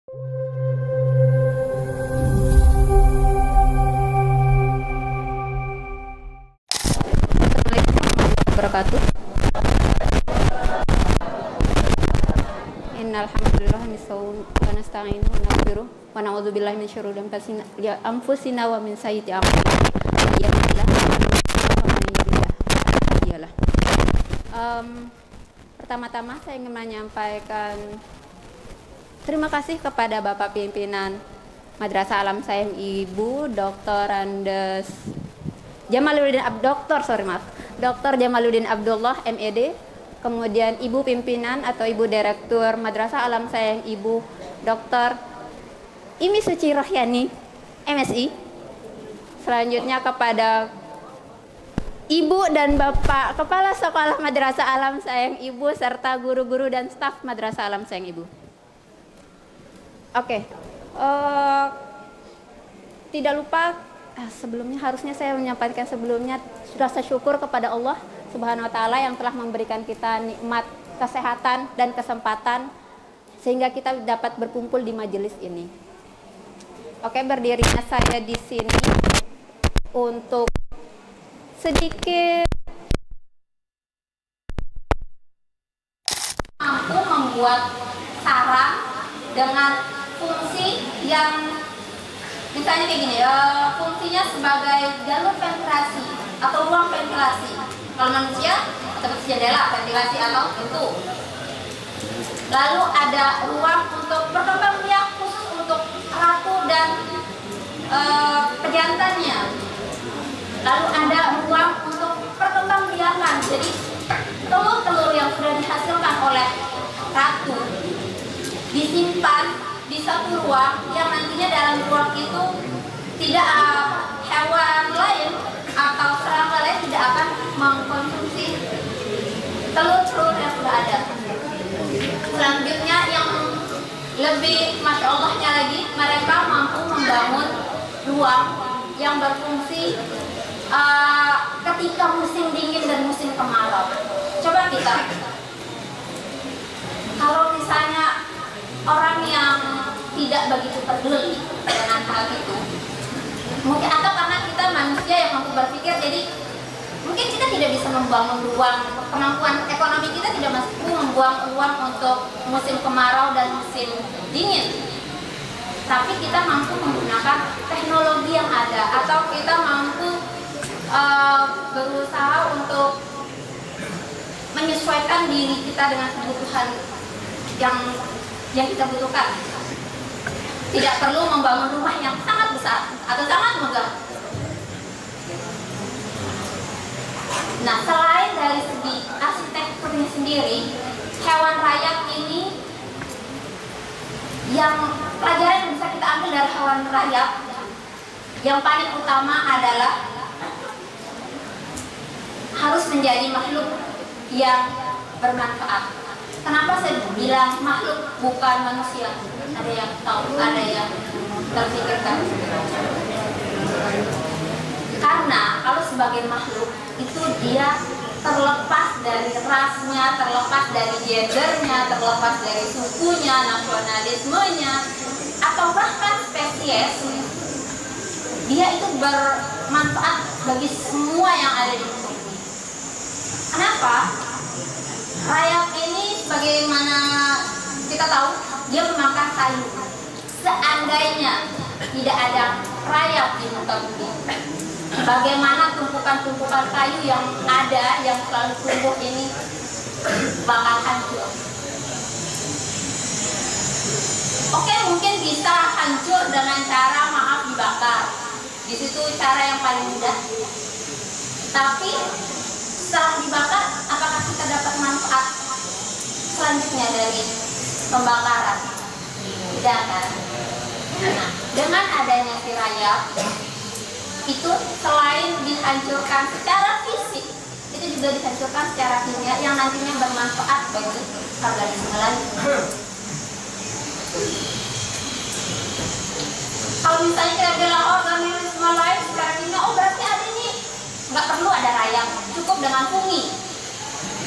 Wabarakatuh. Innal hamdalillah wa nasta'inuhu wa nastaghfiruh wa na'udzu billahi min syururi anfusina wa min sayyiati a'malina. Pertama-tama saya ingin menyampaikan terima kasih kepada Bapak Pimpinan Madrasah Alam Sayang Ibu Dr. Andes Jamaluddin Dr. Jamaluddin Abdullah MED, kemudian Ibu Pimpinan atau Ibu Direktur Madrasah Alam Sayang Ibu Dr. Imi Suci Rohyani MSI. Selanjutnya kepada Ibu dan Bapak Kepala Sekolah Madrasah Alam Sayang Ibu serta guru-guru dan staf Madrasah Alam Sayang Ibu. Oke, tidak lupa sebelumnya harusnya saya menyampaikan sebelumnya rasa syukur kepada Allah Subhanahu wa taala yang telah memberikan kita nikmat kesehatan dan kesempatan sehingga kita dapat berkumpul di majelis ini. Oke, berdirinya saya di sini untuk sedikit mampu membuat sarang dengan fungsi yang misalnya kayak gini, fungsinya sebagai jalur ventilasi atau ruang ventilasi. Kalau manusia seperti jendela, ventilasi atau pintu. Lalu ada ruang untuk berkembang biak khusus untuk ratu dan pejantannya. Lalu ada ruang untuk perkembang biakan. Jadi telur-telur yang sudah dihasilkan oleh ratu disimpan di satu ruang yang nantinya dalam ruang itu tidak hewan lain atau serangga lain tidak akan mengkonsumsi telur-telur yang sudah ada. Selanjutnya yang lebih masya Allahnya lagi, mereka mampu membangun ruang yang berfungsi ketika musim dingin dan musim kemarau. Coba kita, kalau misalnya orang yang tidak begitu peduli dengan hal itu, mungkin atau karena kita manusia yang mampu berpikir, jadi mungkin kita tidak bisa membangun ruang, kemampuan ekonomi kita tidak mampu membuang ruang untuk musim kemarau dan musim dingin. Tapi kita mampu menggunakan teknologi yang ada, atau kita mampu berusaha untuk menyesuaikan diri kita dengan kebutuhan yang kita butuhkan. Tidak perlu membangun rumah yang sangat besar atau sangat megah. Nah, selain dari segi arsitekturnya sendiri, hewan rayap ini yang pelajaran yang bisa kita ambil dari hewan rayap yang paling utama adalah harus menjadi makhluk yang bermanfaat. Kenapa saya bilang makhluk bukan manusia? Ada yang tahu, ada yang terpikirkan. Karena kalau sebagai makhluk itu dia terlepas dari rasnya, terlepas dari gendernya, terlepas dari sukunya, nasionalismenya, atau bahkan spesies, dia itu bermanfaat bagi semua yang ada di bumi. Kenapa? Rayap ini sebagaimana kita tahu, dia memakan kayu. Seandainya tidak ada rayap di muka bumi, bagaimana tumpukan-tumpukan kayu yang ada, yang selalu tumbuh ini bakal hancur. Oke, mungkin bisa hancur dengan cara maaf dibakar. Di situ cara yang paling mudah. Tapi setelah dibakar, apakah kita dapat manfaat selanjutnya dari pembakaran? Tidak kan? Nah, dengan adanya si rayap itu selain dihancurkan secara fisik, itu juga dihancurkan secara kimia yang nantinya bermanfaat bagi organisme lain. Kalau misalnya kita bilang organisme lain secara kimia, oh berarti ada ini nggak perlu ada rayap, cukup dengan fungi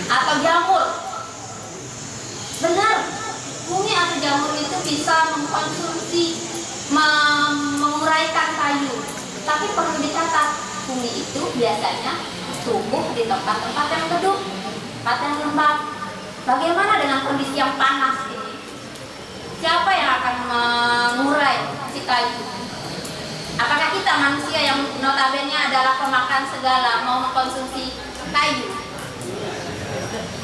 atau jamur. Benar, Bumi atau jamur itu bisa mengkonsumsi, menguraikan kayu. Tapi perlu dicatat, bumi itu biasanya tumbuh di tempat-tempat yang teduh, tempat yang lembab. Bagaimana dengan kondisi yang panas ini? Siapa yang akan mengurai si kayu? Apakah kita manusia yang notabene adalah pemakan segala mau mengkonsumsi kayu?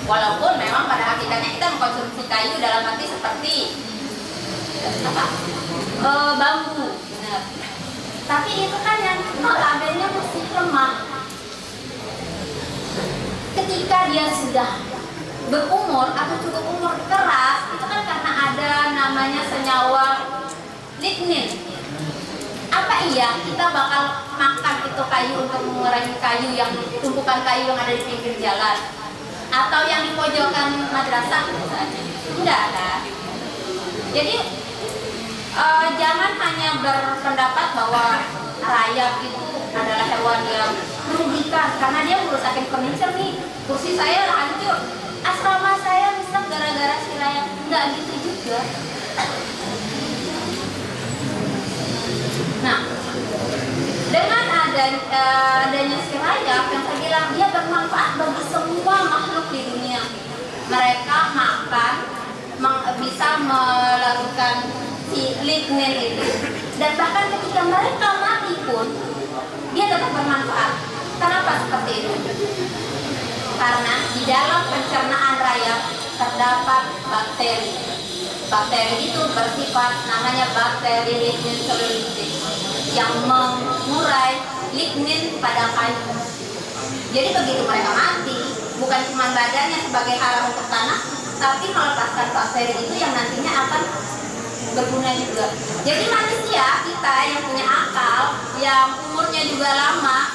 Walaupun memang pada hakikatnya kita mengkonsumsi kayu dalam arti seperti apa? Bambu, benar. Tapi itu kan yang notabene masih lemah. Ketika dia sudah berumur atau cukup umur keras, itu kan karena ada namanya senyawa lignin. Apa iya kita bakal makan itu kayu untuk mengurangi kayu yang tumpukan kayu yang ada di pinggir jalan atau yang di pojokan madrasah misalnya? Enggak kan? Jadi jangan hanya berpendapat bahwa rayap itu adalah hewan yang merugikan karena dia merusakin furniture nih, kursi saya hancur, asrama saya rusak gara-gara si rayap. Enggak gitu juga. Nah, dengan adanya si rayap yang saya bilang, dia bermanfaat bagi semua makhluk di dunia. Mereka makan, bisa melakukan si lignin itu, dan bahkan ketika mereka mati pun dia tetap bermanfaat. Kenapa seperti itu? Karena di dalam pencernaan rayap terdapat bakteri. Bakteri itu bersifat namanya bakteri lignin seleulitis yang mengurai lignin pada kayu. Jadi begitu mereka mati, bukan cuma badannya sebagai halang untuk tanah, tapi melepaskan bakteri itu yang nantinya akan berguna juga. Jadi manusia kita yang punya akal, yang umurnya juga lama,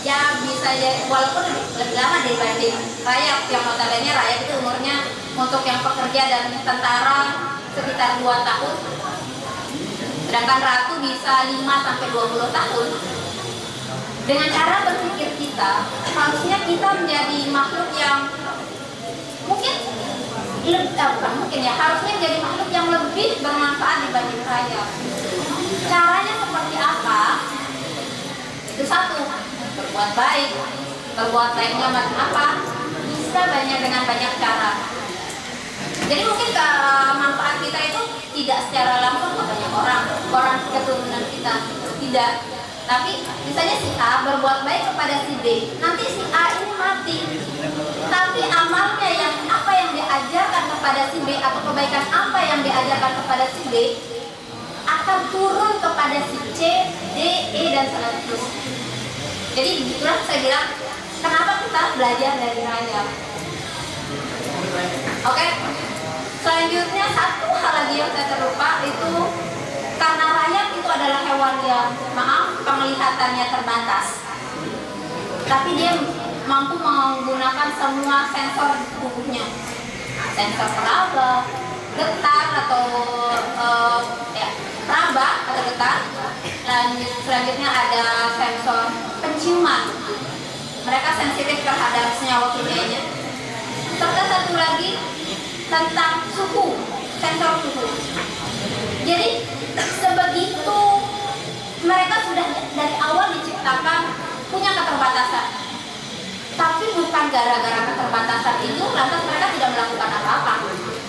ya bisa ya, walaupun lebih lama dibanding rayap, yang notabene rayap itu umurnya untuk yang pekerja dan tentara sekitar 2 tahun, sedangkan ratu bisa 5-20 tahun. Dengan cara berpikir kita, harusnya kita menjadi makhluk yang mungkin harusnya menjadi makhluk yang lebih bermanfaat dibanding rayap. Caranya seperti apa? Itu satu, berbuat baik. Berbuat baiknya macam apa? Bisa dengan banyak cara. Jadi mungkin manfaat kita itu tidak secara langsung ke banyak orang keturunan kita, tidak. Tapi misalnya si A berbuat baik kepada si B, nanti si A ini mati. Tapi amalnya yang apa yang diajarkan kepada si B atau kebaikan apa yang diajarkan kepada si B akan turun kepada si C, D, E dan seterusnya. Jadi itulah saya bilang kenapa kita belajar dari rayap. Oke. Selanjutnya satu hal lagi yang saya terlupa itu karena rayap itu adalah hewan yang penglihatannya terbatas, tapi dia mampu menggunakan semua sensor tubuhnya, sensor peraba, getar atau peraba atau getar. Selanjutnya ada sensor penciuman, mereka sensitif terhadap senyawa kimianya. Serta satu lagi tentang suhu, sensor suhu. Jadi sebegitu mereka sudah dari awal diciptakan punya keterbatasan. Tapi bukan gara-gara keterbatasan itu lantas mereka tidak melakukan apa-apa.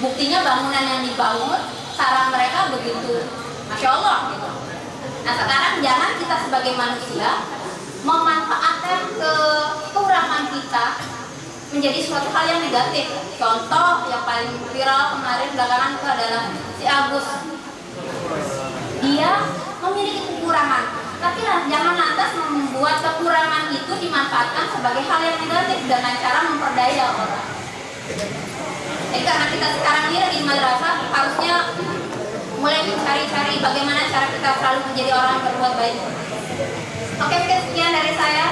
Buktinya bangunan yang dibangun, sarang mereka begitu, masya Allah gitu. Nah sekarang jangan kita sebagai manusia memanfaatkan kekurangan kita menjadi suatu hal yang negatif. Contoh yang paling viral kemarin belakangan itu adalah si Agus. Dia memiliki kekurangan, tapi jangan lantas membuat kekurangan itu dimanfaatkan sebagai hal yang negatif dengan cara memperdaya orang. Jadi karena kita sekarang ini lagi di madrasah, harusnya mulai mencari-cari bagaimana cara kita selalu menjadi orang yang berbuat baik. Oke, sekian dari saya.